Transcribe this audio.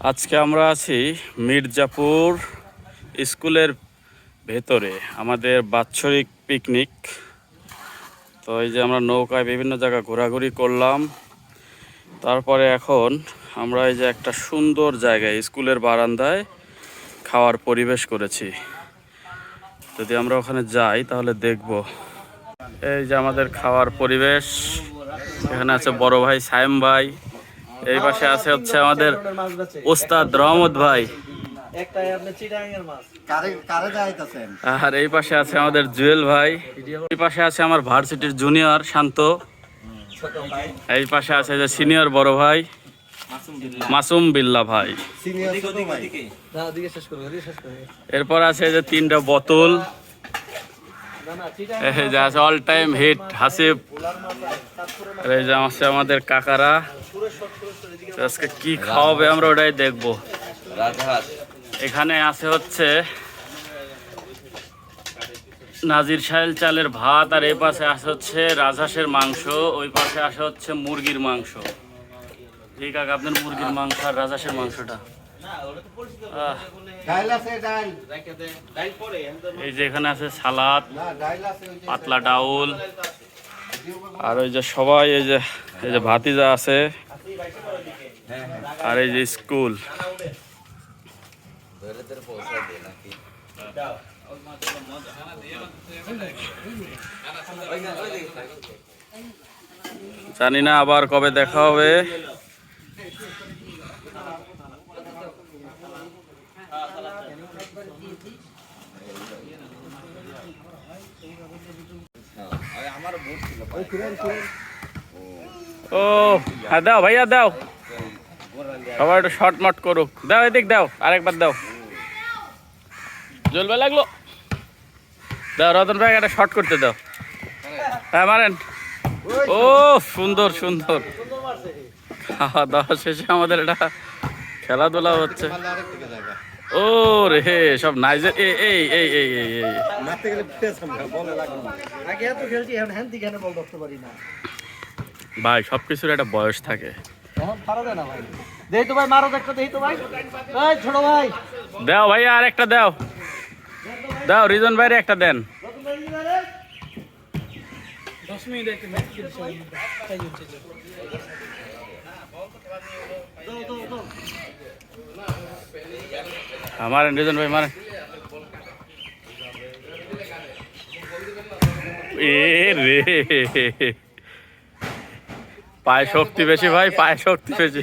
আজকে আমরা আছি মির্জাপুর স্কুলের ভেতরে আমাদের বাৎসরিক পিকনিক। তো এই যে আমরা নৌকায় বিভিন্ন জায়গা ঘোরাঘুরি করলাম, তারপরে এখন আমরা এই যে একটা সুন্দর জায়গায় স্কুলের বারান্দায় খাওয়ার পরিবেশ করেছি। যদি আমরা ওখানে যাই তাহলে দেখব। এই যে আমাদের খাওয়ার পরিবেশ, এখানে আছে বড় ভাই সায়েম ভাই, এই পাশে আছে হচ্ছে আমাদের ওস্তাদ রহমত ভাই, আর এই পাশে আছে আমাদের জুয়েল ভাই, এই পাশে আছে আমার ভার্সিটির জুনিয়র শান্ত, এই পাশে আছে যে সিনিয়র বড় ভাই মাসুম বিল্লাহ ভাই, এরপর আছে যে 3টা বোতল, এই যে আছে অল টাইম হিট হাসিব, এই যে আছে আমাদের কাকারা। আজকে কি খাওয়াবে আমরা ওটাই দেখবো। এখানে আছে হচ্ছে নাজির শাইল চালের ভাত, আর এই পাশে আছে হচ্ছে রাজহাঁসের মাংস, ওই পাশে আসে হচ্ছে মুরগির মাংস। ঠিক আছে, আপনার মুরগির মাংস আর রাজহাঁসের মাংসটা। এই যে এখানে আছে সালাদ, পাতলা ডাউল, আর ওই যে সবাই এই যে ভাতিজা আছে, আর এই যে স্কুল। জানি না আবার কবে দেখা হবে। ও হ্যাঁ, দাও ভাইয়া দাও, সবাই একটু শর্ট মট করুক। দাও এদিক দাও, আরেকবার দাও, জ্বলবে লাগলো। দাও রতন ভাই একটা শর্ট করতে দাও। হ্যাঁ মারেন। ও সুন্দর সুন্দর। খাওয়া দাওয়া শেষে আমাদের এটা খেলাধুলা হচ্ছে। ও রে সব নাইজের এই এই এই এই এই এই ভাই, সবকিছুর একটা বয়স থাকে। দাও ভাইয়া আর একটা দাও, দাও রিজন ভাইরে একটা দেন। মারেন রিজন ভাই মারেন। এ রে পায়ে শক্তি বেশি ভাই, পায়ে শক্তি বেশি।